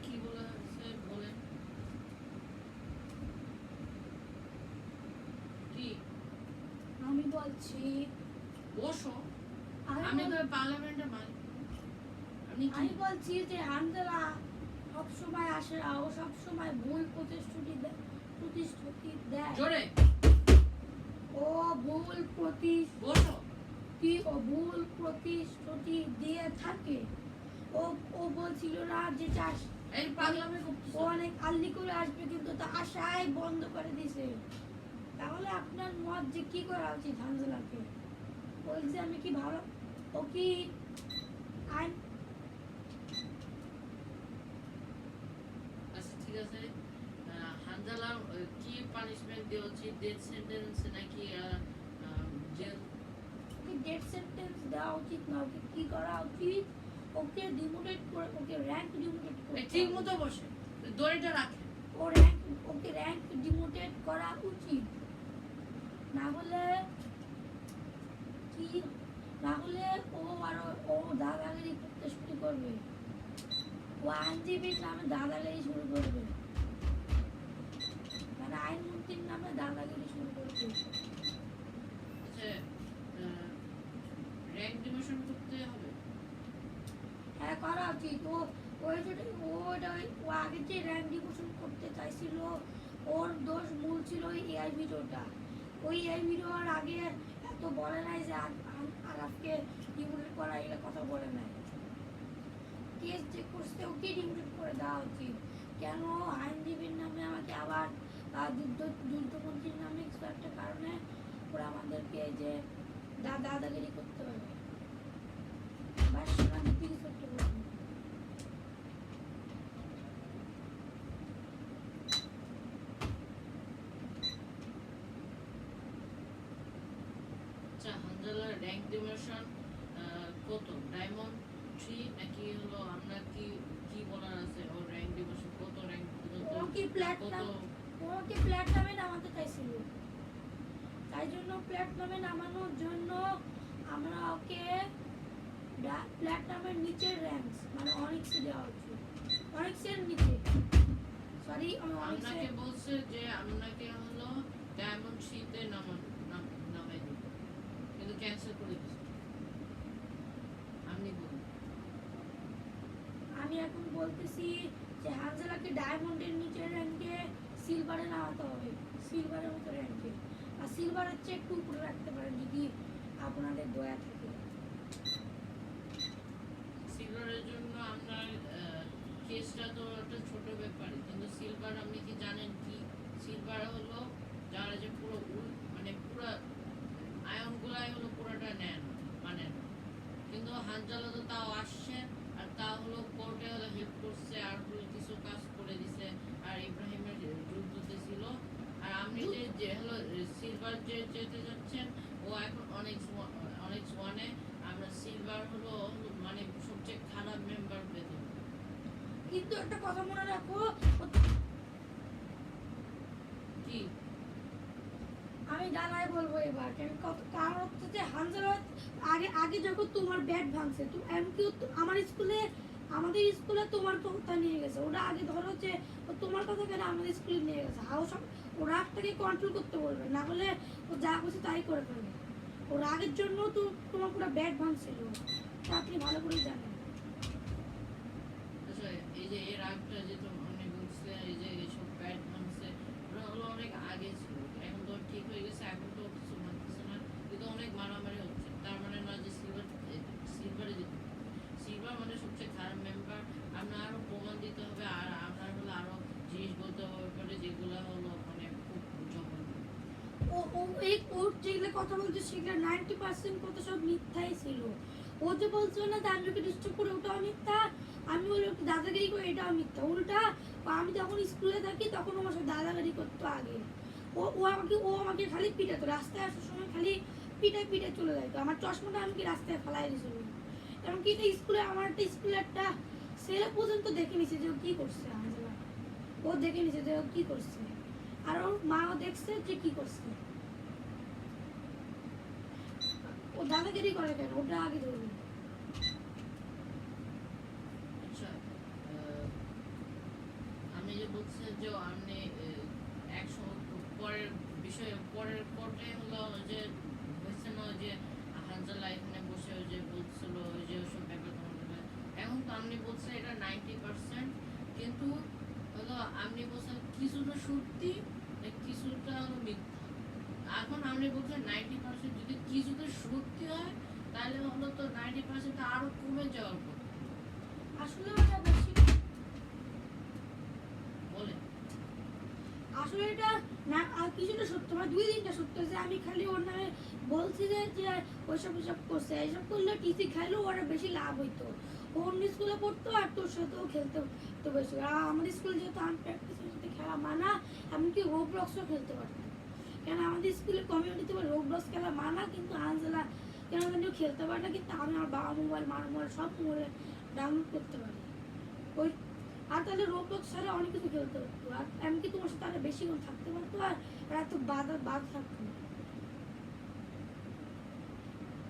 কি বলেছে বলেন কি আমি বলছি বসো আমি আমি তো বল- পার্লামেন্টের মালিক আপনি কি আমি বলছি যে হানজালা সব সময় আসে না, ও সব সময় ভুল প্রতিশ্রুতি দেয়। জোরে ও ভুল বসো প্রতিশ্রুতি দিয়ে থাকে। ও ও বলছিল না যে চাষ এই পাগলামি ও করতেছো অনেক আল্লি করে আসবে, কিন্তু তা আশাই বন্ধ করে দিছে। তাহলে আপনার মত যে কি করা উচিত হানজালাকে? ও এক্সামে কি ভালো, ও কি আইন? আচ্ছা ঠিক আছে হানজালা কি পানিশমেন্ট দেওয়া উচিত ডেথ সেন্টেন্স নাকি জেল ডেথ সেন্টেন্স দেওয়া উচিত না, ওকে কি করা উচিত? ওকে ডিমোটেট করে, ওকে র্যাঙ্ক ডিমোটেট করে, ঠিক মতো বসে দড়িটা রাখে ওকে র্যাঙ্ক ডিমোটেট করা উচিত। না হলে কি, না হলে ও দাদাগিরি করতে শুরু করবে, ও আইনজীবীর নামে দাদাগিরি শুরু করবে, মানে আইনমন্ত্রীর নামে দাদাগিরি শুরু করবে। আচ্ছা র্যাঙ্ক ডিমোশন করতে হবে হ্যাঁ করা উচিত। ও আগে যে র্যাঙ্ক ডিমোশন করতে চাইছিল, ওর দোষ মূল ছিল ওই এআই ভিডিওটা। ওই এআই ভিডিওর আগে এত বলে নাই যে আরাফকে ডিমোটেট করা, এগুলো কথা বলে নাই। কেস যে করছে ওকে ডিমোটেট করে দেওয়া উচিত। কেন আইনজীবীর নামে আমাকে আবার যুদ্ধমন্ত্রীর নামে কিছু একটা কারণে ওরা আমাদেরকে যে দাদাগিরি করতে হবে, বাস রাজনীতি কিছু একটা করবে। আচ্ছা হানজালার র্যাঙ্ক ডিমোশন কত ডায়মন্ড 3 নাকি হলো আমরা কি কি বলার আছে ও র্যাঙ্ক ডিমোশন কত র্যাঙ্ক ও কি প্ল্যাটনামে নামাতে চাইছিল, তাই জন্য প্ল্যাটনামে নামানোর জন্য আমরা ওকে প্ল্যাটনামের নিচের র্যাঙ্ক মানে অনিক্সে দেওয়া উচিত, অনিক্সের নিচে, সরি আপনাকে বলছে যে আপনাকে হলো ডায়মন্ড 3 তে নামাই দিবে কিন্তু ক্যান্সেল করে দিছে আপনি বলুন আমি এখন বলতেছি যে হানজালাকে ডায়মন্ডের নিচের র্যাঙ্কে সিলভারে নামাতে হবে, সিলভারের মতো র্যাঙ্কে। আর সিলভারের চেয়ে একটু উপরে রাখতে পারেন যদি আপনাদের দয়া থাকে। সিলভারের জন্য আপনার কেসটা তো একটা ছোট ব্যাপারই কিন্তু সিলভার আপনি কি জানেন কি সিলভার হলো যারা যে পুরো মানে পুরো আয়নগুলাই হলো পুরোটা নেন মানে না। কিন্তু হানজালা তো তাও আসছে আর তা হলো কোর্টে হলো হেল্প করছে আর হলো কিছু কাজ করে দিছে আর ইব্রাহিমের যুদ্ধতে ছিল আর আপনি যে হলো সিলভার যে যেতে যাচ্ছেন ও এখন অনেক ওয়ানে আমরা সিলভার হলো মানে সবচেয়ে খারাপ মেম্বার পেতাম কিন্তু একটা কথা মনে রাখো, কি আমি জানাই বলবো এবার, কারণ হচ্ছে যে হানজালা আগে যখন তোমার ব্যাট ভাঙছে, এমনকি আমাদের স্কুলে তোমার কথা নিয়ে গেছে, ওরা আগে ধরো যে তোমার কথা কেন আমাদের স্কুলে নিয়ে গেছে, ওরা আপনাকে কন্ট্রোল করতে বলবে, না হলে ও যা করছে তাই করে ফেলবে। ওর আগের জন্য তো তোমার পুরো ব্যাট ভাঙছিল, তা আপনি ভালো করেই জানেন। আচ্ছা এই যে এর আগটা যে তো অনেক বলছে এই যে এইসব ব্যাট ভাঙছে ওরা হলো অনেক আগে ছিল এখন তো ঠিক হয়ে গেছে এখন তো কিছু ভাঙতেছে না কিন্তু অনেক মারামারি হচ্ছে তার মানে না যে সিলভারে যেতে সিলভার মানে সবচেয়ে খারাপ মেম্বার আমরা আরো প্রমাণ দিতে হবে আর আপনার হলো আরো জিনিস বলতে হবে পারে যেগুলো হলো মানে খুব জঘন্য যেগুলো কথা বলছে সেগুলো 90% কথা সব মিথ্যাই ছিল। ও যে বলছিল না দাদাকে ডিস্টার্ব করে, ওটাও মিথ্যা। আমি বলি ওকে দাদাগিরি করে, এটাও মিথ্যা। উল্টা আমি যখন স্কুলে থাকি তখন আমার সাথে দাদাগিরি করতো আগে। ও আমাকে খালি পিটাতো, রাস্তায় আসার সময় খালি পিটাই চলে যাইতো। আমার চশমাটা আমি কি রাস্তায় ফেলাই দিয়েছিল, এমনকি আমার একটা স্কুলে একটা ছেলে পর্যন্ত দেখে নিছে যে ও কি করছে। ও দেখে নিছে যে ও কি করছে, আর ওর মাও দেখছে যে কি করছে। ও দাদাগিরি করে কেন, ওটা আগে ধরুন। আচ্ছা বিষয়ে পরের কোর্টে হলো যে হয়েছে না যে হানজালা এখানে বসে ওই যে বলছিল ওই যে ওসব ব্যাপার এখন তো আপনি বলছেন এটা 90%, কিন্তু হলো আপনি বলছেন কিছুটা সত্যি কিছুটা হলো মিথ্যা। এখন আপনি বলছেন 90% যদি কিছুটা সত্যি হয় তাহলে হলো তো 90% আরো কমে যাওয়ার কথা। আসলে ওটা বেশি, বলেন আসলে এটা না আর কিছুটা সত্য মানে 2-3টা সত্য যে আমি খালি ওর নামে বলছি যে ওইসব এসব করছে, এইসব করলে টিসি খাইলেও ওরা বেশি লাভ হইতো। ও অন্য স্কুলে পড়তো আর তোর সাথেও খেলতে তো বেশি। আর আমাদের স্কুলে যেহেতু আনপ্র্যাকটিসের সাথে খেলা মানা, এমনকি রোবলক্সও খেলতে পারতো। কেন আমাদের স্কুলে কমিউনিটিতে রোবলক্স খেলা মানা, কিন্তু আনজেলা কেন জানিও খেলতে পারে না, কিন্তু আমি আমার বাবা মোবাইল মার মোবাইল সব মোবাইলে ডাউনলোড করতে পারি। ওই আর তাহলে রোবলক্স ছাড়া অনেক কিছু খেলতে পারতো, আর এমনকি তোমার সাথে আরো বেশিক্ষণ থাকতে পারতো, আর এত বাদ থাকতো না।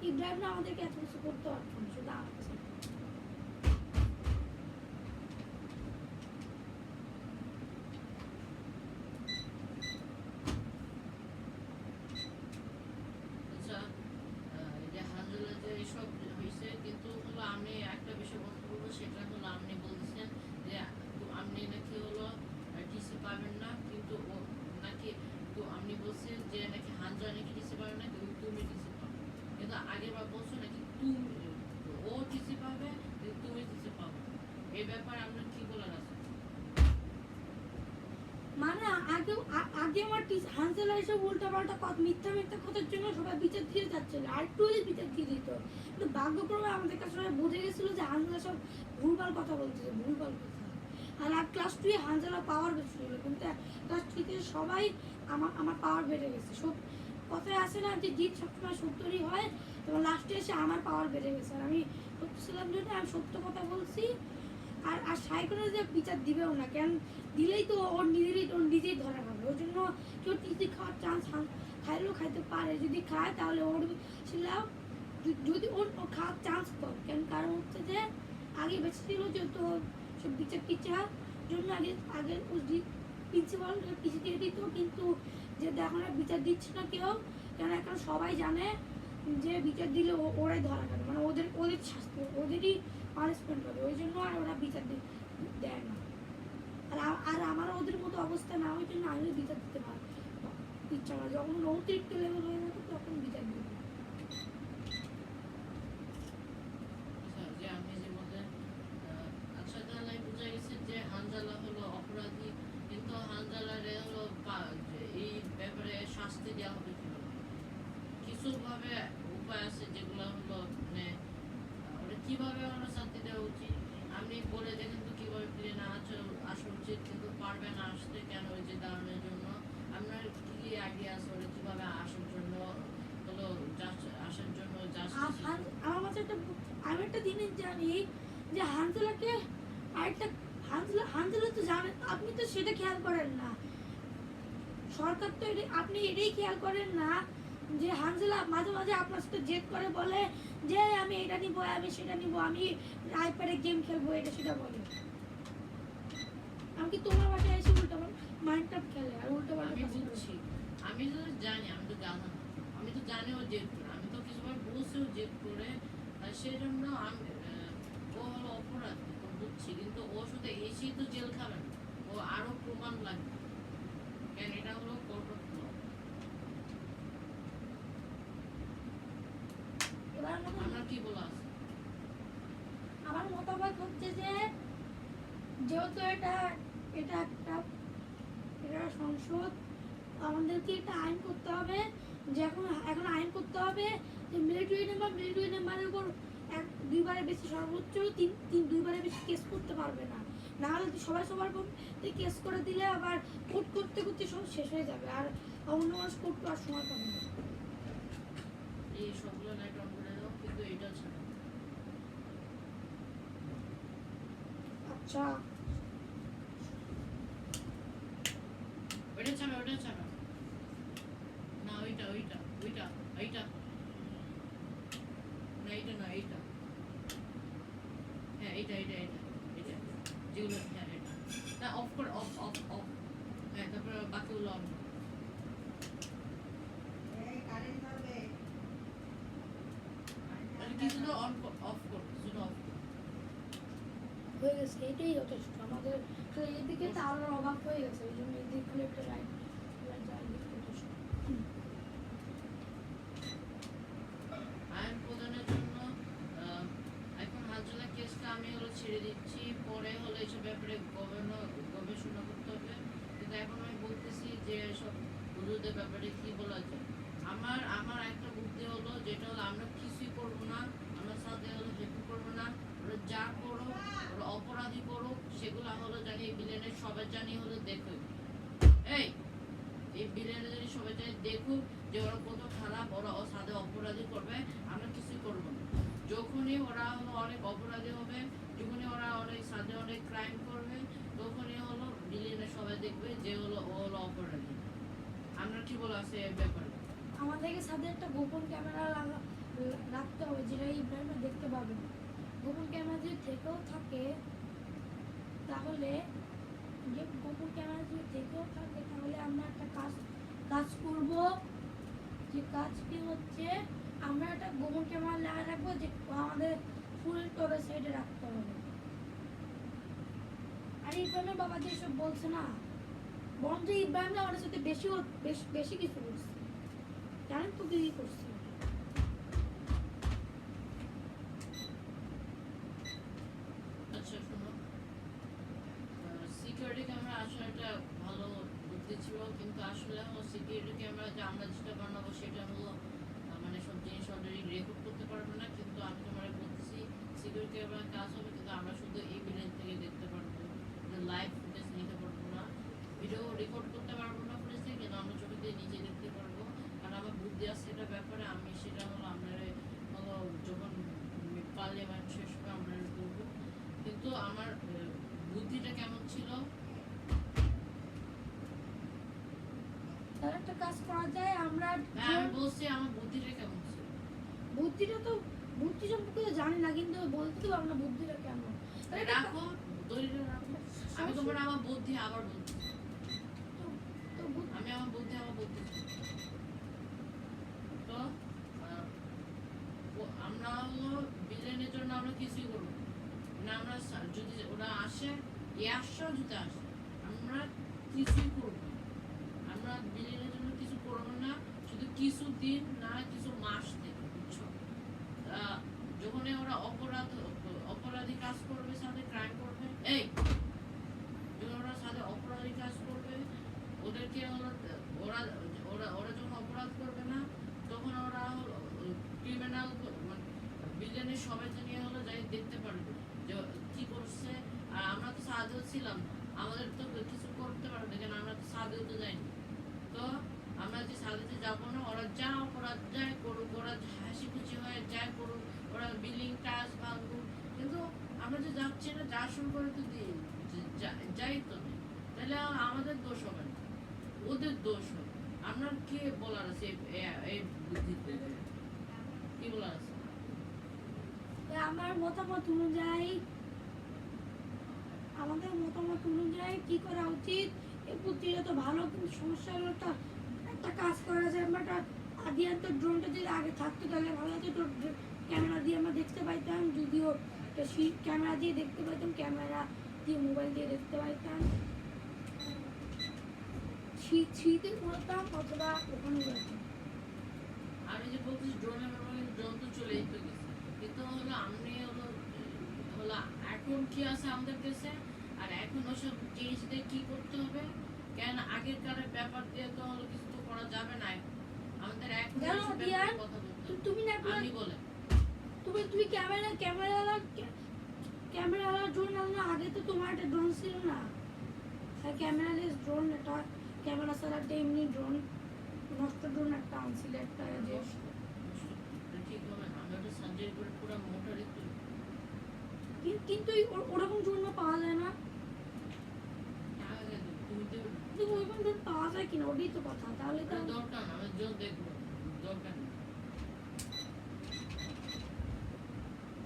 ইব্রাহিম না আমাদেরকে এত কিছু করতে পারতো না, শুধু আমার সাথে। আচ্ছা, এই যে হানজালা যে এসব হয়েছে, কিন্তু হলো আমি একটা বিষয় বলতে বলবো, সেটা হলো আপনি বলছেন যে আপনি নাকি হলো টিসি পাবেন না, কিন্তু ও নাকি তো আপনি বলছেন যে নাকি হানজালা নাকি টিসি পাবে না, কিন্তু তুমি টিসি পাবে। কিন্তু আগের বার বলছো নাকি তুমি ও টিসি পাবে কিন্তু তুমি টিসি পাবে। এই ব্যাপারে আপনার কি বলার আছে? মানে আগে আমার হানজালা এসব উল্টাপাল্টা কথা মিথ্যা কথার জন্য সবাই বিচার দিয়ে যাচ্ছিল, আর একটু হলে বিচার দিয়ে দিত। কিন্তু ভাগ্যক্রমে আমাদের কাছে সবাই বুঝে গেছিল যে হানজালা সব ভুলভাল কথা বলতেছে, ভুলভাল কথা। আর ক্লাস 2 এ হানজালা পাওয়ার বেশি ছিল, কিন্তু ক্লাস 3 তে সবাই আমার পাওয়ার বেড়ে গেছে। সব কথায় আসে না যে জিত সবসময় সত্যরই হয়, এবং লাস্টে এসে আমার পাওয়ার বেড়ে গেছে। আর আমি সত্য ছিলাম জন্য আমি সত্য কথা বলছি। আর সাইকেলের যে বিচার দিবেও না, কেন দিলেই তো ওর নিজেই ধরা হবে। ওই জন্য কেউ টিসি খাওয়ার চান্স খাইলেও খাইতে পারে, যদি খায় তাহলে ওর ছিলাম যদি ওর খাওয়ার চান্স কম। কেন কারণ হচ্ছে যে আগে বেঁচে ছিল যেহেতু সব বিচার টিচার জন্য আগে প্রিন্সিপাল টিসি দিয়ে দিত, কিন্তু যেহেতু এখন আর বিচার দিচ্ছে না কেউ, কেন এখন সবাই জানে যে বিচার দিলে ওরাই ধরা খাবে, মানে ওদের শাস্তি ওদেরই পানিশমেন্ট হবে। ওই জন্য আর ওরা বিচার দেয় না। আর আমার ওদের মতো অবস্থা না, ওই জন্য আমিও বিচার দিতে পারি ইচ্ছা করে, যখন অতিরিক্ত লেভেল হয়ে যাবে তখন বিচার দিতে। আচ্ছা, যে আপনি যে বললেন আচ্ছা, তাহলে বোঝা গেছে যে হানজালা হলো অপরাধী, কিন্তু হানজালারে হলো যে এই ব্যাপারে শাস্তি দেওয়া হবে কিভাবে? কিছু ভাবে উপায় আছে যেগুলো হলো মানে ওটা কিভাবে আমরা শাস্তি দেওয়া উচিত? আপনি বলে দেখেন তো কিভাবে ফিরে না আসা উচিত, কিন্তু পারবে না আসতে কেন? ওই যে কারণের জন্য আপনার কি আইডিয়া আছে ওটা কিভাবে আসার জন্য হলো আসার জন্য আমার কাছে আমি একটা জিনিস জানি যে হানজালাকে আরেকটা হানজালা তো জানেন, আপনি তো সেটা খেয়াল করেন না। সরকার তো আপনি এটাই খেয়াল করেন না যে হানজালা মাঝে মাঝে আপনার সাথে জেদ করে বলে যে আমি এটা নিবো, আমি সেটা নিবো, আমি আইপ্যাডে গেম খেলবো, এটা সেটা বলে। আমি কি তোমার বাসায় এসে মাইন্ডক্রাফট খেলে আর আমি বুঝছি, আমি তো জানি, আমি তো জানা, আমি তো জানি ও জেদ করে, আমি তো কিছুবার বলছি ও জেদ করে, সেই জন্য আমি ও হলো অপরাধ বুঝছি, কিন্তু ও শুধু এসেই তো জেল খাবে না, ও আরো প্রমাণ লাগবে, কেন এটা হলো কোর্ট। আমার কি বলা আছে? আমার মতামত হচ্ছে যে যেহেতু এটা এটা একটা সংসদ, আমাদেরকে একটা আইন করতে হবে, যে এখন আইন করতে হবে যে মিলিটারি নাম্বারের উপর 2বারের বেশি সর্বোচ্চ 2বারের বেশি কেস করতে পারবে না। না হলে সবাই সবার কেস করে দিলে আবার কোর্ট করতে করতে সব শেষ হয়ে যাবে, আর অন্য মানুষ কোর্ট করার সময় পাবে না। এই সবগুলো লাইট অন করে দাও, কিন্তু এটা ছাড়া। আচ্ছা, ওইটা ছাড়া, ওইটা ছাড়া না, ওইটা ওইটা ওইটা এইটা না, এইটা না, এইটা, হ্যাঁ এইটা এইটা এইটা এইটা যেগুলো, হ্যাঁ এটা না, অফ করে, অফ অফ অফ, হ্যাঁ তারপরে বাকিগুলো অন। হয়ে গেছে, এটাই যথেষ্ট আমাদের। তো এদিকে তো আলোর অভাব হয়ে গেছে, ওই জন্য এদিকে একটা লাইট যথেষ্ট। আইন প্রদানের জন্য এখন হাজলা কেসটা আমি হলো ছেড়ে দিচ্ছি, পরে হলো এইসব ব্যাপারে গবেষণা করতে হবে। কিন্তু এখন আমি বলতেছি যে সব হুজুরদের ব্যাপারে কি বলা যায়। আমার আমার একটা বুদ্ধি হলো, যেটা হলো আমরা কিছুই করবো না, আমরা সাথে হলো হেল্প করবো না, ওরা যা করো ওরা অপরাধী করো সেগুলো হলো জানি এই বিলেনের সবাই জানি হলো দেখো এই বিলেনের জানি সবাই জানি দেখুক যে ওরা কত খারাপ, ওরা সাথে অপরাধী করবে, আমরা কিছুই করবো না। যখনই ওরা হলো অনেক অপরাধী হবে, যখনই ওরা অনেক সাথে অনেক ক্রাইম করবে, তখনই হলো বিলেনের সবাই দেখবে যে হলো ও হলো অপরাধী। আমরা কি বলা আছে এ ব্যাপারে? আমাদেরকে সাথে একটা গোপন ক্যামেরা রাখতে হবে, যেটা ইব্রাহিমা দেখতে পাবে না। গোপন ক্যামেরা যদি থেকেও থাকে তাহলে, যে গোপন ক্যামেরা যদি থেকেও থাকে তাহলে আমরা একটা কাজ করব। যে কাজটি হচ্ছে, আমরা একটা গোপন ক্যামেরা লাগিয়ে রাখবো, যে আমাদের ফুল টোরের সাইডে রাখতে হবে। আর ইব্রাহিমের বাবা যেসব বলছে না, বরঞ্চ ইব্রাহিম আমাদের সাথে বেশি কিছু করছে। জানেন তো কি করছে? আচ্ছা শোনো, সিকিউরিটি ক্যামেরা আসলে একটা ভালো বুদ্ধি ছিল, কিন্তু আসলে সিকিউরিটি ক্যামেরা যে আমরা যেটা বানাবো সেটা হলো মানে সব জিনিস অলরেডি রেকর্ড করতে পারবে না। কিন্তু আমি তোমার বলতেছি সিকিউরিটি ক্যামেরা কাজ হবে, কিন্তু আমরা শুধু এই বিলেন থেকে দেখতে পারবো, লাইভ ফুটেজ নিতে পারবো না, ভিডিও রেকর্ড করতে পারবো না ফুটেজ থেকে, কিন্তু আমরা চোখে দিয়ে নিজে দেখতে পারবো। কারণ আমার বুদ্ধি আছে এটা ব্যাপারে, আমি সেটা হলো আমরা হলো যখন পার্লামেন্ট শেষ হবে আমরা করবো। কিন্তু আমার বুদ্ধিটা কেমন ছিল, তার একটা কাজ করা যায়। আমরা আমি বলছি আমার বুদ্ধিটা কেমন ছিল। বুদ্ধিটা তো, বুদ্ধি সম্পর্কে তো জানি না, কিন্তু বলতে তো আমরা বুদ্ধিটা কেমন। রাখো দড়িটা রাখো, আমি তোমার আমার বুদ্ধি আবার বলছি, আমি আমার বুদ্ধি তো আমরা হলো বিলেনের জন্য আমরা কিছুই করবো না। আমরা যদি ওরা আসে যদি আসে আমরা কিছুই করবো না। আমরা বিলেনের জন্য কিছু করবো না, শুধু কিছু দিন না কিছু মাস থেকে, বুঝছো? যখন ওরা অপরাধী কাজ করবে, সাথে ক্রাইম করবে, যখন ওরা সাথে অপরাধী কাজ করবে, ওদেরকে ওরা ওরা ওরা যখন অপরাধ করবে না, তখন ওরা ক্রিমিনাল বিলেনের সবাই নিয়ে হলো যাই দেখতে পারবে যে কি করছে। আর আমরা তো সাহায্য ছিলাম না, আমাদের তো কিছু করতে পারবে না, কেন আমরা তো সাহায্য তো যাইনি। তো আমরা যে সাহায্যে যাবো না, ওরা যা অপরাধ যায় করুক, ওরা হাসি খুশি হয়ে যায় করুক, ওরা বিল্ডিং টাচ ভাঙুক, কিন্তু আমরা যে যাচ্ছি না, যা শুরু করে তো যাই তো নেই, তাহলে আমাদের দোষ হবে না, ওদের দোষ হবে। আমরা কি বলার আছে এই বুদ্ধিতে, কি বলার আছে? আমার মতামত অনুযায়ী, আমাদের মতামত অনুযায়ী কি করা উচিত, এই বুদ্ধিটা তো ভালো, কিন্তু সমস্যা হলো একটা কাজ করা যায়। আমরা আদিয়ান তো ড্রোনটা যদি আগে থাকতো তাহলে ভালো হতো। ক্যামেরা দিয়ে আমরা দেখতে পাইতাম, যদিও ক্যামেরা দিয়ে দেখতে পাইতাম, ক্যামেরা দিয়ে মোবাইল দিয়ে দেখতে পাইতাম, শীতে উড়তাম অথবা ওখানে উড়তাম। আমি যে বলছি ড্রোনের ব্যাপারে, ড্রোন তো চলেই তো গেছে, কিন্তু হলো আমি হলো এখন কি আছে আমাদের কাছে, আর এখন ওসব জিনিস দিয়ে কি করতে হবে, কেন আগের কারের ব্যাপার দিয়ে তো হলো কিছু তো করা যাবে না। আমাদের এখন কথা বলতে তুমি না আমি বলে তুমি ক্যামেরা ড্রোন আনো, আগে তো তোমার একটা ড্রোন ছিল না, ক্যামেরালেস ড্রোন, এটা ক্যামেরা ছাড়া একটা এমনি ড্রোন, নষ্ট ড্রোন একটা আনছিল, একটা যে ঠিক হবে না, আমি ওটা সার্জারি করে পুরো মোটরে কিন্তু ওরকম ড্রোন পাওয়া যায় না। কিন্তু ওইরকম ড্রোন পাওয়া যায় কিনা, ওটাই তো কথা। তাহলে তো দরকার না, আমি জোর দেখবো, দরকার নেই।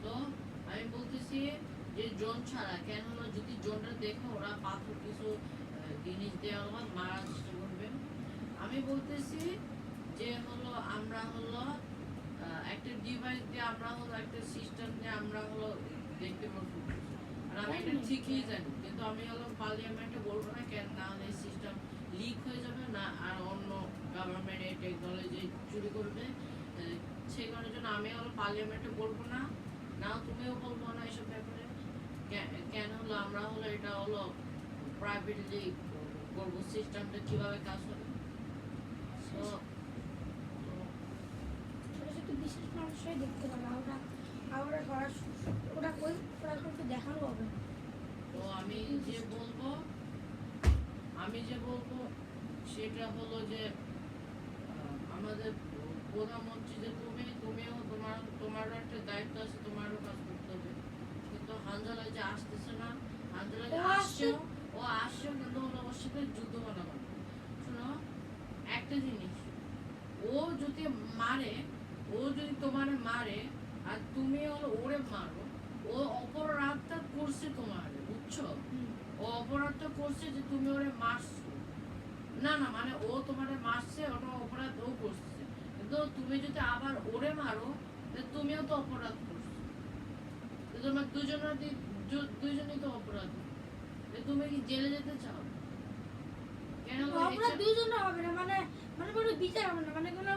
তো আমি বলতেছি যে ড্রোন ছাড়া কেন হলো, যদি ড্রোনটা দেখো ওরা পাথর কিছু জিনিস দেওয়া হয় মারার চেষ্টা করবে। আমি বলতেছি যে হলো আমরা হলো একটা ডিভাইস দিয়ে, আমরা হলো একটা সিস্টেম দিয়ে আমরা হলো দেখতে পারবো আর আমি এটা ঠিকই জানি, কিন্তু আমি হলো পার্লামেন্টে বলবো না, কেন না হলে সিস্টেম লিক হয়ে যাবে না, আর অন্য গভর্নমেন্ট এই টেকনোলজি চুরি করবে। সেই কারণের জন্য আমি হলো পার্লামেন্টে বলবো না, নাও তুমিও বলবো না এসব ব্যাপারে। কেন হলো আমরা হলো এটা হলো প্রাইভেটলি করবো, সিস্টেমটা কিভাবে কাজ হবে। So, ছোট ছোট বিশেষ মানুষই দেখতে পারে, ওরা ওরা ওরা ওই ওরা কিন্তু দেখানো হবে না। তো আমি যে বলবো সেটা হলো যে আমাদের প্রধানমন্ত্রী যে তুমিও তোমারও একটা দায়িত্ব আছে, তোমারও কাজ করতে হবে। কিন্তু হানজালা যে আসতেছে না, হানজালা যে ও আসছেও কিন্তু হলো ওর সাথে যুদ্ধ বানাবো। শোনো একটা জিনিস, ও যদি তোমার মারে আর তুমি হলো ওরে মারো, ও অপরাধটা করছে তোমার, বুঝছো? ও অপরাধটা করছে যে তুমি ওরে মারছো, না মানে ও তোমারে মারছে, ওটা অপরাধ ও করছে। কিন্তু তুমি যদি আবার ওরে মারো, তুমিও তো অপরাধ করছো। তোমার দুজনই তো অপরাধ। তুমি কি জেলে যেতে চাও? কেন অপরাধ দুজনের হবে না, মানে মানে কোনো বিচার হবে না, মানে কোনো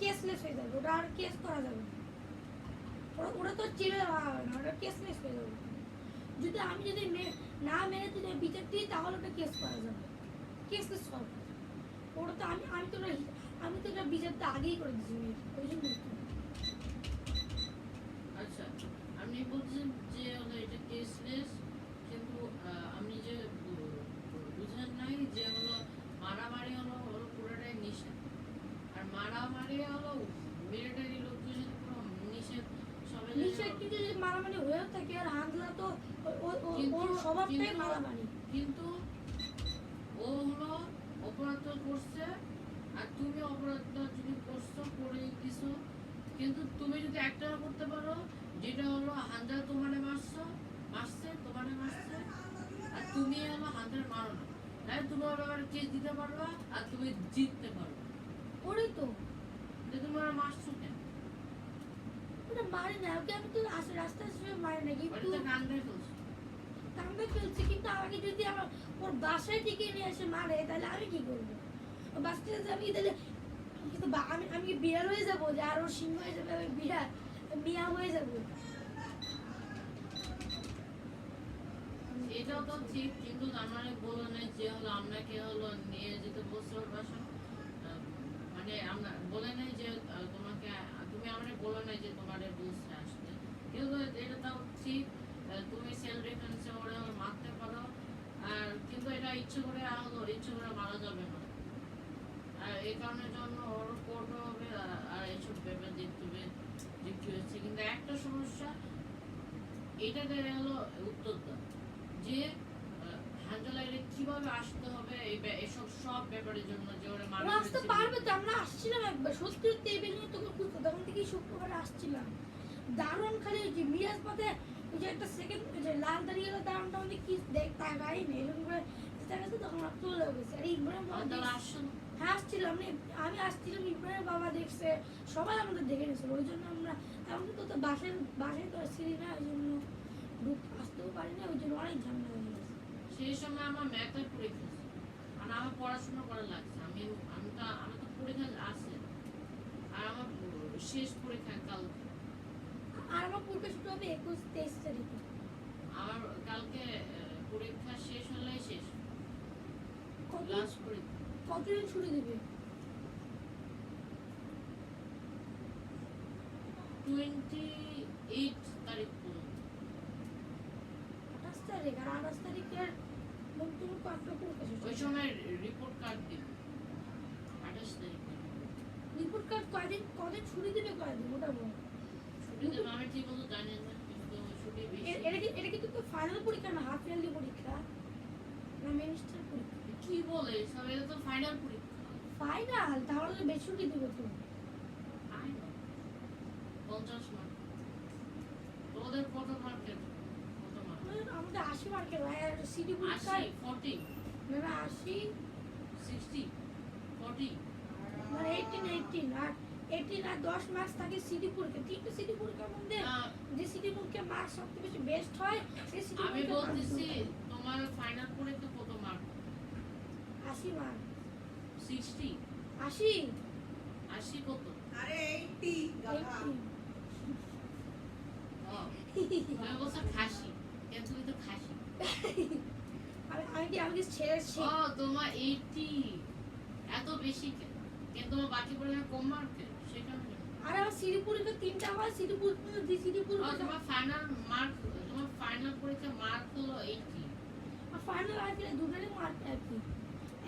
কেসলেস হয়ে যাবে, ওটা আর কেস করা যাবে না, ওরা তো জেলে দেওয়া হবে না, ওটা কেসলেস হয়ে যাবে। আমি যদি না মেনে যদি বিচার দিই, তাহলে ওটা কেস করা যাবে, কেসলেস হবে। ওটা তো আমি তো এটা বিচারটা আগেই করে দিচ্ছি, ওই জন্য। আচ্ছা, আপনি বলছেন যে হলো এটা কেসলেস, কিন্তু আপনি যে বুঝেন নাই যে হলো মারামারি হলো পুরোটাই নিষেধ। আর মারামারি হলো মিলিটারি লোকদের সাথে পুরো নিষেধ, সবাই নিষেধ। কিন্তু যদি মারামারি হয়েও থাকে, আর হামলা তো ওর স্বভাবটাই মারামারি। কিন্তু ও হলো অপরাধ করছে, আর তুমি অপরাধটা যদি করছো করে দিছো, কিন্তু তুমি যদি একটা করতে পারো, যেটা হলো হানজালা তোমারে মারছে, আর তুমি হলো হানজালা মারো না, তাহলে তুমি ওর ব্যাপারে কেস দিতে পারবা, আর তুমি জিততে পারবা। ওরই তো তুমি ওরা মারছো কেন? ওটা মারি না, ওকে আমি তো রাস্তায় মারি না, কিন্তু কান্দে ফেলছি। কিন্তু আমাকে যদি আমার ওর বাসায় থেকে নিয়ে এসে মারে, তাহলে আমি কি করবো? ওর বাসায় আমি তাহলে কিন্তু আমি কি বিড়াল হয়ে যাবো, যে আর ওর সিংহ হয়ে যাবে, আমি বিড়াল মিয়া হয়ে যাবো? এটাও তো ঠিক, কিন্তু আমারে বলো না যে হলো আপনাকে হলো নিয়ে যেতে বলছে ওর বাসায়। মানে আমরা বলে নাই যে তুমি আমারে বলো নাই যে তোমারে বলছে আসতে, কিন্তু এটা তাও ঠিক। তুমি সেলফ ডিফেন্সে ওরে মারতে পারো, আর কিন্তু এটা ইচ্ছে করে মারা যাবে না। আর এই কারণের জন্য ওর করতে হবে, আর এইসব ব্যাপার দেখতে হবে যে কি হচ্ছে। কিন্তু একটা সমস্যা, এটাতে হলো উত্তর দাও যে হানজালা কিভাবে আসতে হবে এসব সব ব্যাপারের জন্য, যে ওরা ও আসতে পারবে তো? আমরা আসছিলাম একবার, সত্যি টেবিল নিয়ে তোকে খুঁজতে, তখন থেকে শুক্রবার আসছিলাম। দারুণ খালি ওই যে মিরাজ পথে ওই যে একটা সেকেন্ড যে লাল দাঁড়িয়ে গেল, দারুণটা আমাদের কি তাকাই নেই, এরকম করে গেছে, তখন আর চলে গেছে। আর ইব্রাহিম হ্যাঁ আসছিলাম, আমি আসছিলাম, ইব্রাহিমের বাবা দেখছে, সবাই আমাদের দেখে নিয়েছিল। ওই জন্য আমরা এমনকি তো বাসায় তো আসছিলি না, ওই জন্য আসতেও পারি না, ওই জন্য অনেক ঝামেলা হয়ে গেছে। সেই সময় আমার ম্যাথের পরীক্ষা, মানে আমার পড়াশোনা করা লাগছে, আমার তো পরীক্ষা আছে, আর আমার শেষ পরীক্ষা কালকে। আর আমার পরীক্ষা শুরু হবে 21-23 তারিখে। আমার কালকে পরীক্ষা শেষ হলেই শেষ, লাস্ট পরীক্ষা। কতদিন ছুটি দিবে? 28 তারিখ পর্যন্ত। 28 তারিখ আর 28 তারিখের নতুন কয়েকটা পরীক্ষা শেষ। ওই সময় রিপোর্ট কার্ড দিবে 28 তারিখে। রিপোর্ট কার্ড কদিন ছুটি দিবে, কয়দিন ওটা বল? ছুটি দেবে আমি ঠিক মতো জানি না, কিন্তু ছুটি বেশি। এটা কি তো ফাইনাল পরীক্ষা না হাফ ইয়ারলি পরীক্ষা না সেমিস্টার পরীক্ষা? কি বলে সব, এটা তো ফাইনাল পরীক্ষা। ফাইনাল, তাহলে বেশি ছুটি দিবে তো। 50 মার্ক। তোদের কত মার্কের? আমাদের 80 মার্কের হয়, আর সিটি পরীক্ষা 40 না 80 60 40 মানে 18 আর 10 মার্কস থাকে সিটি পরীক্ষা। কিন্তু সিটি পরীক্ষার মধ্যে যে সিটি পরীক্ষা মার্কস সবচেয়ে বেশি বেস্ট হয় সে সিটি আমি বলতেছি তোমার ফাইনাল পরীক্ষা কত মার্ক? 80 মার্ক 60? 80 80 কত? আরে 80 গাধা। ও, তুমি বলছো খাসি, কেন তুমি তো খাসি। আমি ছেড়ে ও তোমার 80, এত বেশি কেন? কেন তোমার বাকি পরীক্ষা কম মার্ক? সেখানে আর আমার শ্রীপুরিতে 3টা হয় শ্রীপুর শ্রীপুর তোমার ফাইনাল মার্ক, তোমার ফাইনাল পরীক্ষা মার্ক হলো 80। আর ফাইনাল আছে দুটোরই মার্ক একই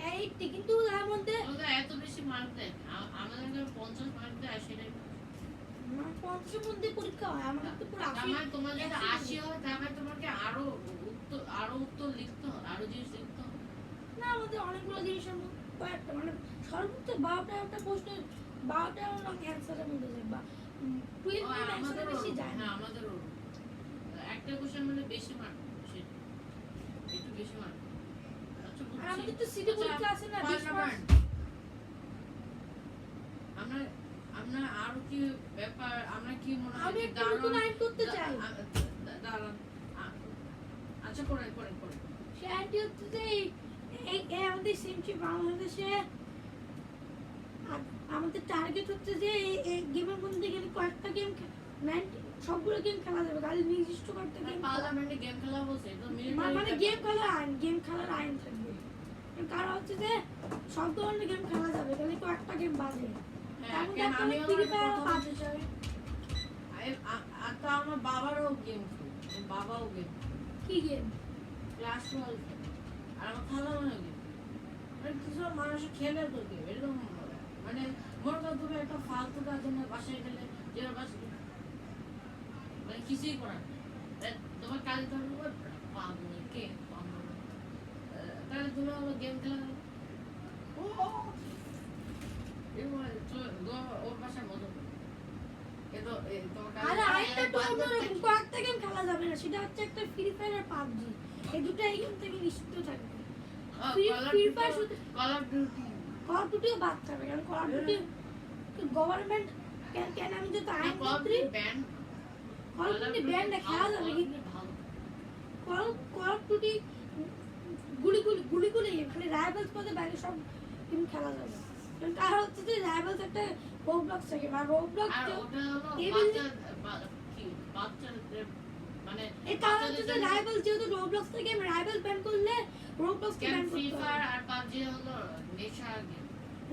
80 কিন্তু তার মধ্যে ওদের এত বেশি মার্ক দেয়, আমাদের 50 মার্ক দেয়, সেটাই 50 মধ্যে পরীক্ষা হয় আমাদের তো পুরো 80 আমার তোমার যদি 80 হয় তাহলে তোমাকে আরো উত্তর লিখতে হবে, আরো জিনিস লিখতে হবে। না আমাদের অনেকগুলো জিনিসের মধ্যে কয়েকটা মানে সর্বোচ্চ 12টা একটা প্রশ্ন 12টা অ্যান্সারের মধ্যে যায় বা 12 ও, অ্যান্সার বেশি যায় না হ্যাঁ আমাদেরও একটা কোশ্চেন মানে বেশি মার্ক, সেটা একটু বেশি মার্ক। আচ্ছা আর আমাদের তো সিটি পরীক্ষা আছে না 20 মার্ক আমরা আমরা আরো কি ব্যাপার, আমরা কি মনে হয় আমি যে একটা নতুন আইন করতে চাই দাঁড়ান, আচ্ছা করেন করেন করেন। সে আইনটি হচ্ছে যে এই আমাদের সেমচি বাংলাদেশে আমাদের টার্গেট হচ্ছে যে এই গেমের মধ্যে গেলে কয়েকটা গেম সবগুলো গেম খেলা যাবে খালি নির্দিষ্ট কয়েকটা গেম পার্লামেন্টে গেম খেলা বলছে তো মানে গেম খেলার আইন থাকবে কারণ হচ্ছে যে সব ধরনের গেম খেলা যাবে খালি কয়েকটা গেম বাজে হ্যাঁ, কেন আমি কথা বলতে চাই, আর তো আমার বাবারও গেম খেলে, বাবাও গেম কি গেম ক্লাস 12 আর আমার খালামারও গেম, মানে কিছু মানুষ খেলে তো গেম এরকম, মানে মনে করো তুমি একটা ফালতু কাজের না বাসায় গেলে যে বাস মানে কিছুই করার নেই। তোমার কাজ ধরো পাবো কে পাবো না। তাহলে তুমি হলো গেম খেলা ওর বাসায় মজা করো। আরে আরেকটা তো অন্যরকম কয়েকটা গেম খেলা যাবে না সেটা হচ্ছে একটা ফ্রি ফায়ার আর পাবজি এই দুটো এই গেম থেকে নিষিদ্ধ থাকবে ফ্রি ফায়ার শুধু Call of Duty Call of ডিউটিও বাদ থাকবে কারণ কল অফ ডিউটি গভর্নমেন্ট কেন আমি তো আইন মন্ত্রী ban call of duty banned খেলা যাবে কিন্তু কল অফ ডিউটি গুলি এখানে রাইভালস পদে বাইরে সব গেম খেলা যাবে কারণ হচ্ছে যে রাইভালস একটা রোবলক্স থাকে আর রোবলক্স আর ওটা হলো বাচ্চাদের মানে এটা হচ্ছে যে রাইভাল যেহেতু রোবলক্স থেকে গেম রাইভাল ব্যান করলে রোবলক্স কে ব্যান ফ্রি করতে ফায়ার হবে আর পাবজি হলো নেশার গেম,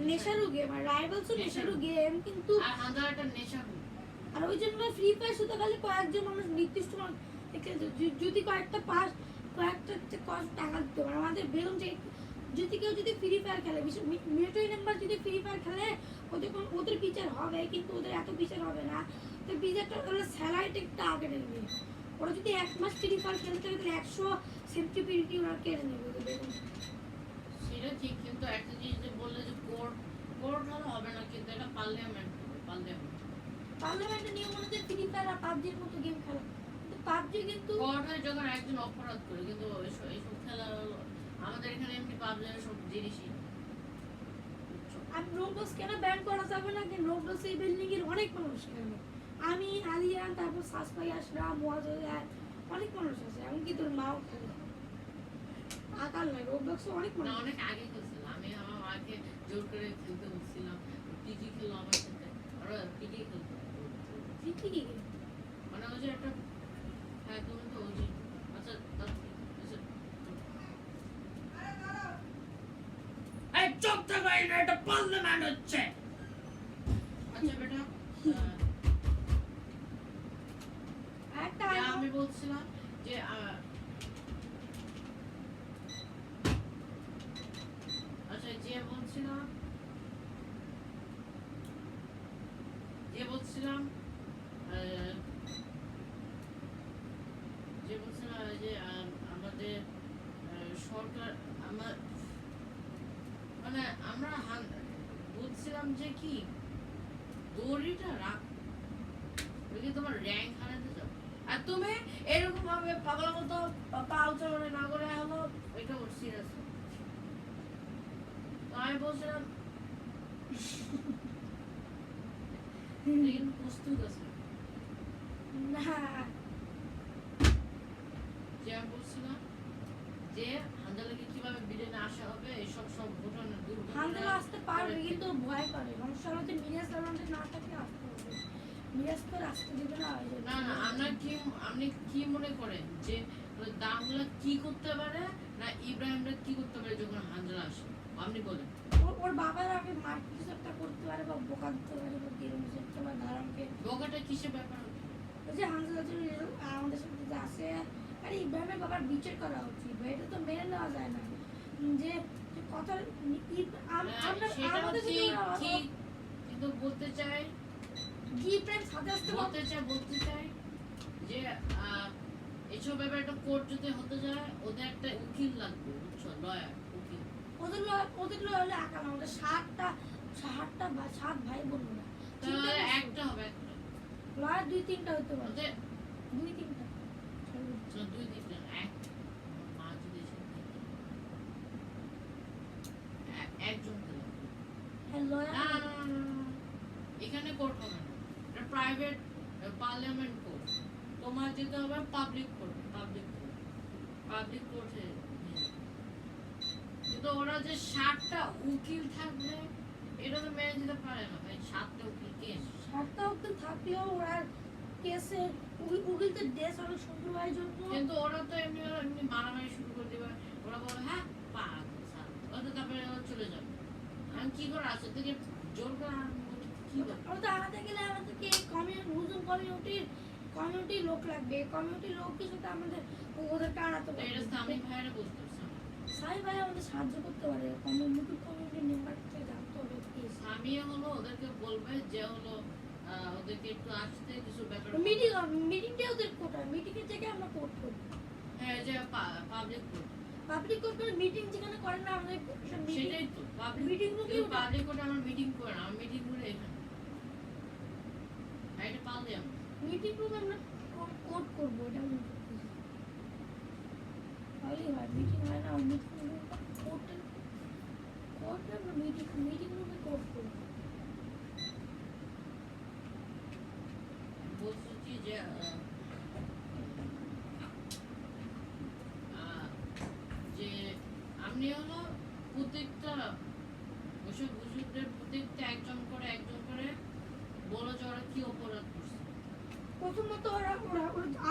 নেশারু গেম আর রাইভালসও নেশারু গেম কিন্তু আর হাজার একটা নেশা গেম। আর ওই জন্য ফ্রি ফায়ার শুধু খালি কয়েকজন মানুষ নির্দিষ্ট মানুষ যদি কয়েকটা পাস কয়েকটা টাকা দিতে পারে আমাদের বেরোন যে যদি কেউ যদি ফ্রি ফায়ার খেলে মিলিটারি নাম্বার যদি ফ্রি ফায়ার খেলে ওদের বিচার হবে কিন্তু ওদের এত বিচার হবে না তো বিচারটা হলে স্যালারিটা একটু আগে নেবে ওরা যদি 1 মাস ফ্রি ফায়ার খেলতে হবে তাহলে 100 সেফটি ওরা কেড়ে নেবে ওদের বেতন সেটা ঠিক, কিন্তু একটা জিনিস যে বললে যে কোর্ট হলে হবে না, কিন্তু এটা পার্লামেন্ট হবে, পার্লামেন্টের নিয়ম অনুযায়ী ফ্রি ফায়ার আর পাবজির মতো গেম খেলা কিন্তু পাবজি কিন্তু কোর্ট হয় যখন একজন অপরাধ করে, কিন্তু এইসব খেলা হলো আমাদের এখানে এমনি পাবলিকের সব জিনিসই। আমি রোবলক্স কেন ব্যান করা যাবে না কেন রোবলক্স এই বিল্ডিং এর অনেক মানুষ খেলে আমি আলিয়ান তারপর সাসপাই আসলাম ওয়াজয়ার অনেক মানুষ আছে এমনকি তোর মাও খেলে আকাল নাই রোবলক্স অনেক না মানুষ অনেক আগে খেলছিলাম, আমি আমার মাকে জোর করে খেলতে বলছিলাম, পিজি খেলো আমার সাথে, আর পিজি খেলতো ঠিকই কি গেম মানে ওই যে একটা, হ্যাঁ তুমি তো ওই যে আচ্ছা এই চুপ থাকো, এটা পার্লামেন্ট হচ্ছে। আচ্ছা বেটা একটা আমি বলছিলাম যে আচ্ছা যে বলছিলাম যে আমাদের সরকার মানে আমরা বলছিলাম যে কি দড়িটা রাখ তোমার র্যাঙ্ক হারাতে যাও, আর তুমি এরকম ভাবে পাগলা মতো পা উচ্চারণ না করে হলো এটা সিরিয়াস। আমি বলছিলাম প্রস্তুত আছে না যে আমি বলছিলাম যে হান্দালাকে কিভাবে বিরিয়ানি আসা হবে এইসব সব ঘটনা হান্দালা আসতে পারবে কিন্তু ও ভয় করে সমস্যা হলো যে মিরাজ আমাদের না থাকলে আসতে হবে মিরাজ তো আসতে দেবে না ওই জন্য। না না আপনি কি মনে করেন যে দামগুলো কি করতে পারে না ইব্রাহিমরা কি করতে পারে যখন হান্দালা আসে আপনি বলেন ওর বাবার আগে মারপিট কিছু একটা করতে পারে বা বোকা দিতে পারে বা কিরকম কিছু একটা বা ধারণকে বকাটা কিসের ব্যাপার ওই যে হান্দালা যে আমাদের সাথে যে আসে আরে ইব্রাহিমের বাবার বিচার করা উচিত বা এটা তো মেনে নেওয়া যায় না যে যে কথা আমরা সেটা আমাদের ঠিক যদি ঠিক কিন্তু বলতে চাই ইব্রাহিম সাথে আসতে বলতে চাই যে এসব ব্যাপার একটা কোর্ট যদি হতে যায় ওদের একটা উকিল লাগবে বুঝছো লয়ার উকিল ওদের হলে একা না আমাদের সাতটা বা 7 ভাই বোনরা তাহলে একটা হবে একটা লয়ার 2-3টা হতে পারে ওদের 2-3টা দুই দিন এক মা যদি এসে একজন হ্যাঁ লয়ার না না না, না, না। এখানে কোর্ট হবে না এটা প্রাইভেট পার্লামেন্ট কোর্ট তোমার যেতে হবে পাবলিক কোর্টে কিন্তু ওরা যে 7টা উকিল থাকবে এটা তো মেনে নিতে পারে না ভাই 7টা উকিল কে 7টা উকিল থাকলেও ওরা কেসে উকিল তো দেশ অনেক সুন্দর হওয়ার জন্য কিন্তু ওরা তো এমনি মারামারি শুরু করে দেবে ওরা বলে হ্যাঁ পাগল স্যার ওরা তো তারপরে ওরা চলে যাবে আমি কি করে আসে থেকে জোর করে কি করে ওরা তো আলাদা গেলে আমাদেরকে কমিউনিটির লোক লাগবে কমিউনিটির লোক কিছু তো আমাদের ওদেরকে আনাতে তো পারবে এটা স্বামী ভাইরা বুঝতে পারছে না। সাই ভাই আমাদের সাহায্য করতে পারে কমিউনিটি মেম্বার থেকে জানতে হবে প্লিজ স্বামী হলো ওদেরকে বলবে যে হলো ওদেরকে একটু আসতে কিছু ব্যাপার মিটিংটা ওদের কোটায় মিটিংয়ের জায়গায় আমরা কোর্ট করবো হ্যাঁ যে পাবলিক পাবলিক কোর্ট করে মিটিং যেখানে করেন না আমাদের সেটাই তো পাবলিক মিটিং রুমে পাবলিক কোর্টে আমার মিটিং করে না আমার মিটিং করে এখানে আর এটা পারলে আমি মিটিং রুমে আমরা কোর্ট করবো এটা মনে করতেছি তাহলেই হয় মিটিং হয় না মিটিং রুমে কোর্টে আমরা মিটিং রুমে কোর্ট করবো বলছি কি যে যে আপনি হলো প্রত্যেকটা ওসব হুজুরদের প্রত্যেকটা একজন করে বলো যে ওরা কি অপরাধ করছে প্রথমত ওরা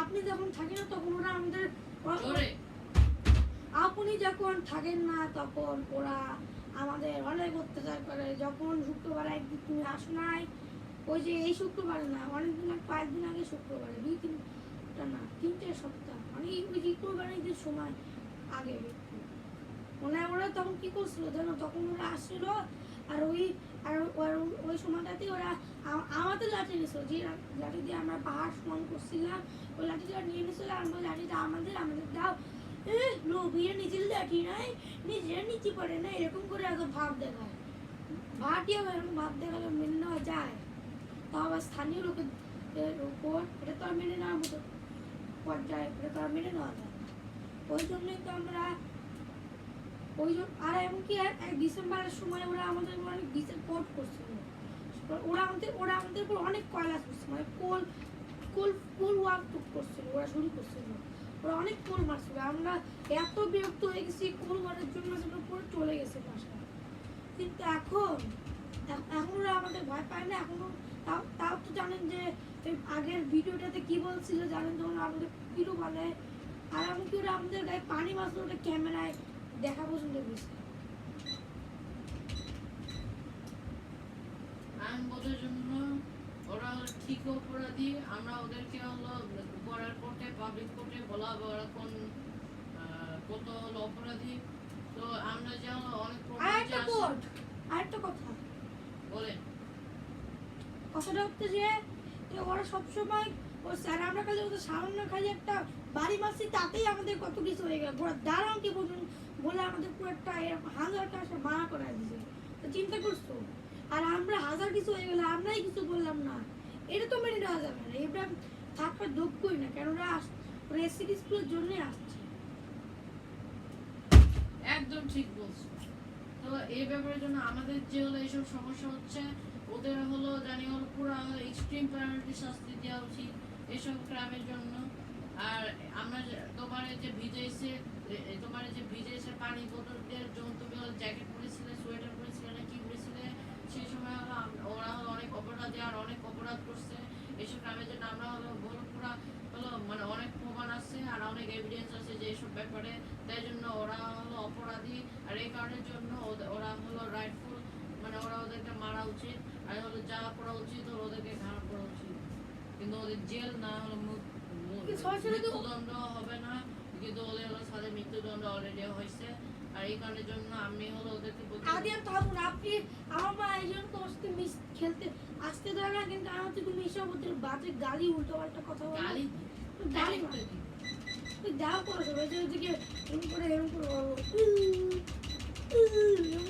আপনি যখন থাকেন না তখন ওরা আমাদের জোরে আপনি যখন থাকেন না তখন ওরা আমাদের অনেক অত্যাচার করে যখন শুক্রবার একদিন তুমি আসো নাই ওই যে এই শুক্রবারে না অনেকদিন কয়েকদিন আগে শুক্রবারে 2-3টা না 3-4 সপ্তাহ মানে ওই শুক্রবারে ঈদের সময় আগে মানে ওরা তখন কি করছিল জানো তখন ওরা আসছিল আর ওই সময়টাতে ওরা আমাদের লাঠি নিয়েছিল যে লাঠি দিয়ে আমরা পাহাড় সমান করছিলাম ওই লাঠিটা নিয়ে নিয়েছিল আর ওই লাঠিটা আমাদের দাও লোভিয়ে নিজের লাঠি নাই নিজের নিচে পড়ে না এরকম করে এত ভাব দেখায় ভাটিও এরকম ভাব দেখালে মেনে নেওয়া যায় তাও আবার স্থানীয় লোকের উপর এটা তো আর মেনে নেওয়ার মতো পর্যায়ে এটা তো আর মেনে নেওয়া যায় না ওই জন্যই তো আমরা আর এমনকি এক ডিসেম্বরের সময় ওরা আমাদের অনেক বিচার কোর্ট করছিল ওরা আমাদের উপর অনেক কয়লা করছে মানে কোল ওয়ার্ক করছিল ওরা শুরু করছিল ওরা অনেক কোল মারছিল আমরা এত বিরক্ত হয়ে গেছি কোল মারার জন্য সেটা পুরো চলে গেছে বাসা কিন্তু এখন ওরা আমাদের ভয় পায় না এখনো তাও তো জানেন যে আগের ভিডিওটাতে কি বলছিল জানেন যখন আমাদের কিলো বানায় আর এমনকি ওরা আমাদের গায়ে পানি মারছিল ওটা ক্যামেরায় দেখা পর্যন্ত গেছে আইন বোধের জন্য ওরা হলো ঠিক অপরাধী আমরা ওদেরকে হলো পরের কোর্টে পাবলিক কোর্টে বলা হবে ওরা কত হলো অপরাধী তো আমরা যে হলো অনেক আরেকটা কথা বলেন কথাটা হচ্ছে যে ওরা সবসময় ও স্যার আমরা খালি ওদের সামান্য খালি একটা বাড়ি মারছি তাতেই আমাদের কত কিছু হয়ে গেল ওরা দাঁড়ান কি বলুন বলে আমাদের পুরো একটা 1000 টাকা মানা করে দিয়েছে তো চিন্তা করছো আর আমরা হাজার কিছু হয়ে গেলে আমরাই কিছু বললাম না এটা তো মেনে নেওয়া যাবে না এবার থাকার যোগ্যই না কেন ওরা রেসিডি স্কুলের জন্যই আসছে একদম ঠিক বলছো তো এই ব্যাপারের জন্য আমাদের যে হলো এইসব সমস্যা হচ্ছে ওদের হলো জানি হলো পুরো এক্সট্রিম পেনাল্টি শাস্তি দেওয়া উচিত এসব ক্রাইমের জন্য আর আমরা তোমার যে ভিজেছে পানি বোতল দিয়ে যখন তুমি জ্যাকেট পরেছিলে সোয়েটার পরেছিলে না কি পরেছিলে সেই সময় হলো ওরা হলো অনেক অপরাধী আর অনেক অপরাধ করছে এইসব কামের জন্য আমরা হলো পুরা হলো মানে অনেক প্রমাণ আছে আর অনেক এভিডেন্স আছে যে এইসব ব্যাপারে তাই জন্য ওরা হলো অপরাধী আর এই কারণের জন্য ওরা হলো রাইটফুল মানে ওরা ওদেরকে মারা উচিত আর হলো যা করা উচিত ওদেরকে ঘাড় করা উচিত কিন্তু ওদের জেল না হলো মৃত্যুদণ্ড হবে না কিন্তু ওদের হলো সাথে মৃত্যুদণ্ড অলরেডি হয়েছে আর এই কারণের জন্য আমি হলো ওদেরকে আদি থামুন আপনি আমার মা এই জন্য তোমার সাথে মিস খেলতে আসতে দেয় না কিন্তু আমার থেকে মিশা ওদের বাজে গালি উল্টো পাল্টা কথা বলে গালি গালি মারে তুই দাও করে সবাই যে ওদিকে এরকম করে এরকম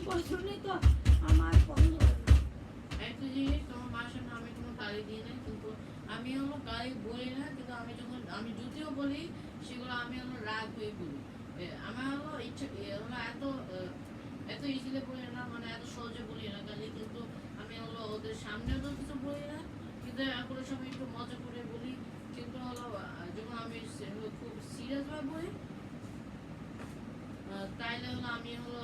করে শুনেই তো আমার পছন্দ হয় না একটা জিনিস তোমার মার সামনে আমি কোনো গালি দিই না কিন্তু আমি হলো গালি বলি না কিন্তু আমি যদিও বলি সেগুলো আমি হলো রাগ হয়ে বলি আমার হলো ইচ্ছা হলো এত ইজিলি বলি না মানে এত সহজে বলি না গালি কিন্তু আমি হলো ওদের সামনেও তো কিছু বলি না কিন্তু কোনো সময় একটু মজা করে বলি কিন্তু হলো যখন আমি খুব সিরিয়াস ভাবে বলি তাইলে হলো আমি হলো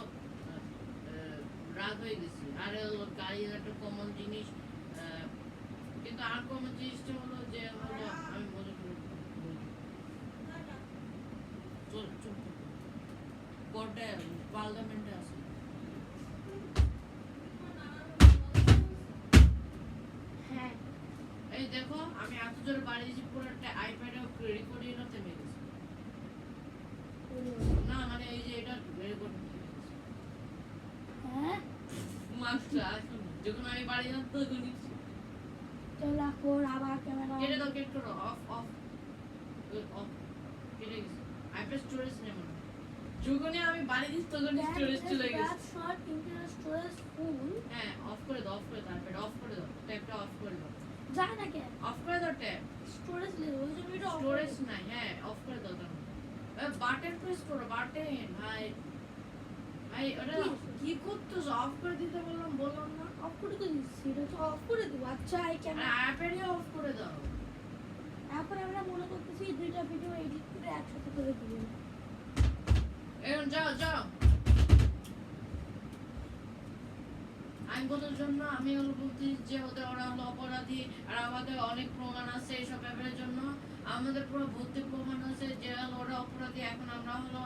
রাগ হয়ে গেছি আর হলো গাড়ির একটা কমন জিনিস কিন্তু আর কমন জিনিসটা হলো যে হলো আমি মজা করে চুপ কোর্টে পার্লামেন্টে আছে হ্যাঁ এই দেখো আমি এত জোরে বাড়ি দিয়েছি পুরো একটা আইপ্যাডে রেকর্ডিং থেমে গেছে না মানে এই যে এটা রেকর্ডিং হ্যাঁ মাস্টার যখন আমি বাড়ি যান তখনই চল এখন আবার ক্যামেরা কেটে দাও কেটে করো অফ অফ অফ কেটে গেছে আইপ্যাড স্টোরেজ নেই মনে যখনই আমি বাড়ি দিচ্ছি তখনই স্টোরেজ চলে গেছে শর্ট ইন্টারনেট স্টোরেজ ফুল হ্যাঁ অফ করে দাও আইপ্যাড অফ করে দাও ট্যাবটা অফ করে দাও যায় না কেন অফ করে দাও ট্যাব স্টোরেজ লেভেল ওই জন্য এটা স্টোরেজ নাই হ্যাঁ অফ করে দাও তাহলে বাটন প্রেস করো বাটন ভাই ভাই ওটা কি করতেছ অফ করে দিতে বললাম না অফ করে তো দিচ্ছি এটা তো অফ করে দিব আচ্ছা এই ক্যামেরা আইপ্যাডে অফ করে দাও এখন আমরা মনে করতেছি দুইটা ভিডিও এডিট করে একসাথে করে দিব এখন যাও আইনগত জন্য আমি হলো বলছি যে ওরা হলো অপরাধী আর আমাদের অনেক প্রমাণ আছে এইসব ব্যাপারের জন্য আমাদের পুরো ভর্তি প্রমাণ আছে যে ওরা অপরাধী এখন আমরা হলো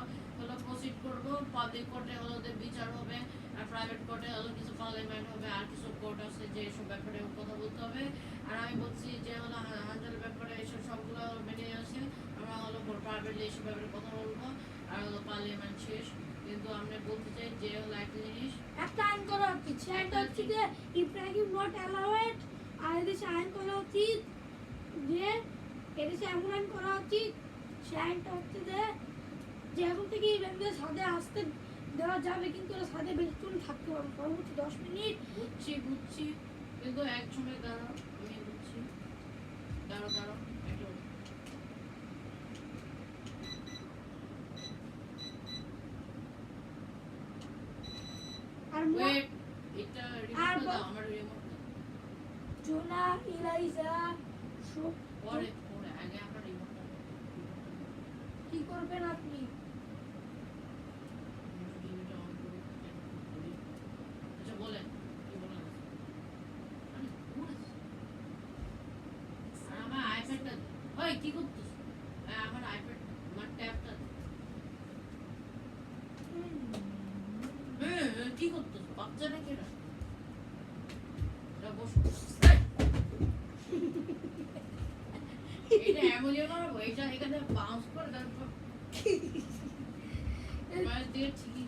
প্রসিড করব পাবলিক কোর্টে হলো ওদের বিচার হবে আর প্রাইভেট কোর্টে হলো কিছু পার্লামেন্ট হবে আর কিছু কোর্ট আছে যে এইসব ব্যাপারে কথা বলতে হবে আর আমি বলছি যে হলো হাঞ্জালের ব্যাপারে এইসব সবগুলো মেনে আছে আমরা হলো প্রাইভেটলি এইসব ব্যাপারে কথা বলবো আর হলো পার্লামেন্ট শেষ কিন্তু আমরা বলতে চাই যে হলো একটা জিনিস একটা আইন করা উচিত সেটা হচ্ছে যে ইব্রাহিম নট অ্যালাউড আর এদেশে আইন করা উচিত যে এদেশে এমন আইন করা উচিত সে আইনটা হচ্ছে যে এখন থেকে ইভেন্টের সাথে আসতে দেওয়া যাবে কিন্তু ওরা সাথে বেশিক্ষণ থাকতে পারবে সর্বোচ্চ 10 মিনিট বুঝছি কিন্তু এক সময় দাঁড়াও আমি বুঝছি দাঁড়াও একটু আর ওয়েট এটা রিমোট দাও আমার রিমোট জোনা ইলাইজা পরে আগে আমার রিমোট কি করবেন আপনি আচ্ছা বলেন কি বলেন আমার আইপ্যাডটা ওই কি করছিস আমার আইপ্যাড আমার ট্যাবটা কি করছিস বাচ্চা নাকি এটা বসো এটা এমনই না এটা এখানে বাউন্স করে তারপর মাস দিয়ে ঠিকই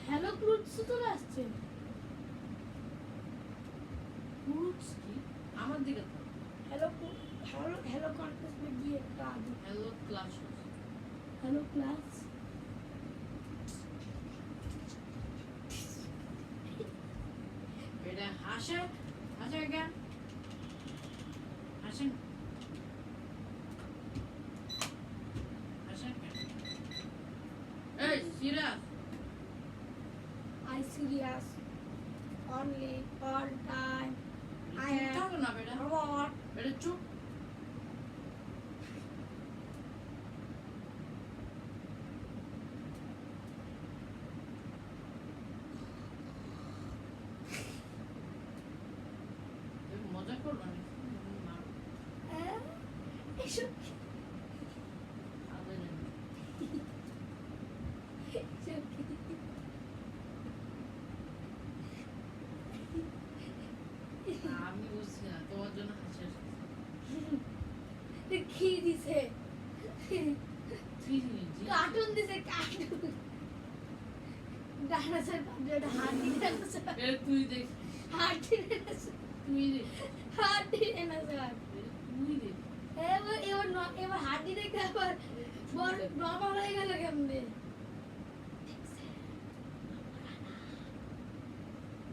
হ্যালো ক্রুটস চলে আসছে রুটস কি আমার দিকে তো হ্যালো হ্যালো হ্যালো কন্টেস্ট में দিয়ে একটা আগে হ্যালো ক্লাস হ্যালো ক্লাস এটা হাসে কেন হাসেন কেন এই serious I serious only all time I চুপ am থাকো না বেটা robot বেটা চুপ কি দিছে কি জিনিস? কার্টুন দিছে কার্টুন ডাইনোসর পাবলিটা হাড্ডি ডাইনোসর এ তুই দেখ, হাড্ডি ডাইনোসর তুই দেখ, হাড্ডি ডাইনোসর তুই দেখ। এবার হাড্ডি দেখে আবার বড় নরমাল হয়ে গেল কেমনে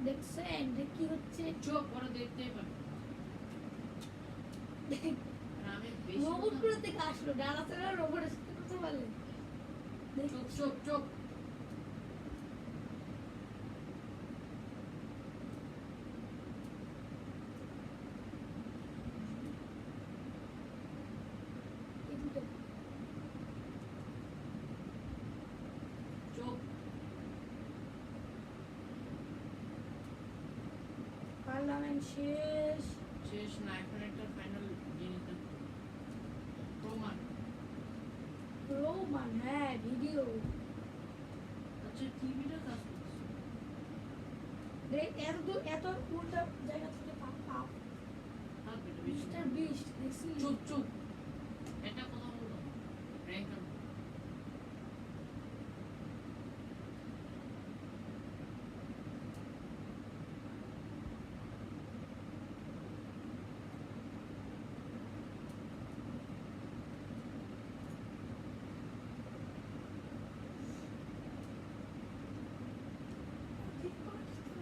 দেখছেন যে কি হচ্ছে চোখ বড় দেখতেই পারবো। আর আমি বেশি রোবট কথা- গুলো থেকে আসলো ডাইনোসররা রোবটের সাথে কথা বলে চোখ চোখ চোখ। চোখ পার্লামেন্ট শেষ শেষ না, এখন একটা ফাইনাল জিনিস দেখো। প্রমাণ। রোমান হ্যাঁ ভিডিও আচ্ছা টিভিটা কাজ করছে। এত উল্টা জায়গা থেকে পাপ হাত বেটা বেশি। মিস্টার বিস্ট দেখছি চুপ চুপ। এটা কথা বললো র্যাঙ্ক আপ।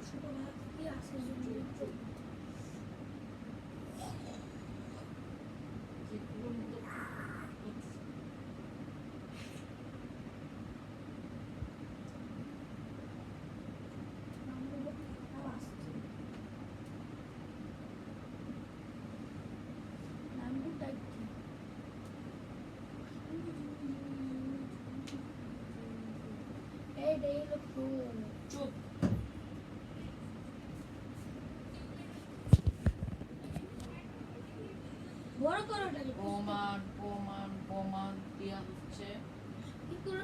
ছোটবেলা থেকে আসে চরিত্র যে পুরো মতো করছে। চুপ। বড় করো ওটাকে প্রমাণ প্রমাণ প্রমাণ দেওয়া হচ্ছে। কি করো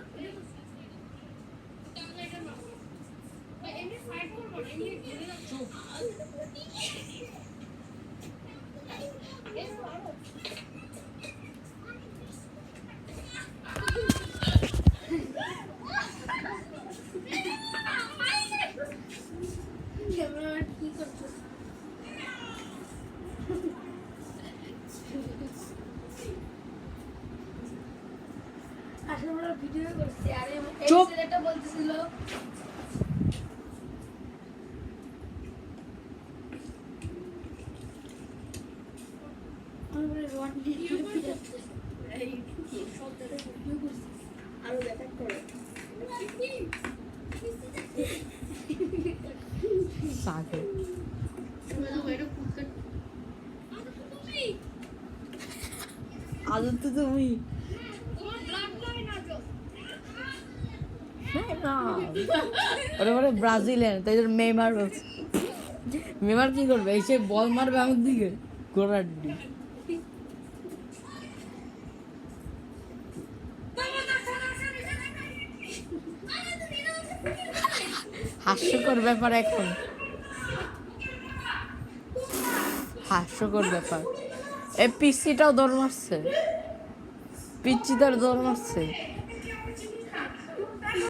চুপ। ক্যামেরা কি করছো আসলে আমরা ভিডিও করছি আর এই চুপ। ছেলেটা বলতেছিল আমি বলে রন ভিডিও করছি এই কি শব্দটা ভিডিও করছি আরো ব্যাটার করে সাথে আদর তো তুমি ওরা বলে ব্রাজিলিয়ান তাই জন্য মেমার বলছে মেমার কি করবে এসে বল মারবে আমার দিকে গোড়ার দিকে হাস্যকর ব্যাপার এখন হাস্যকর ব্যাপার এই পিসিটাও দৌড় মারছে পিচ্ছি তার দৌড় মারছে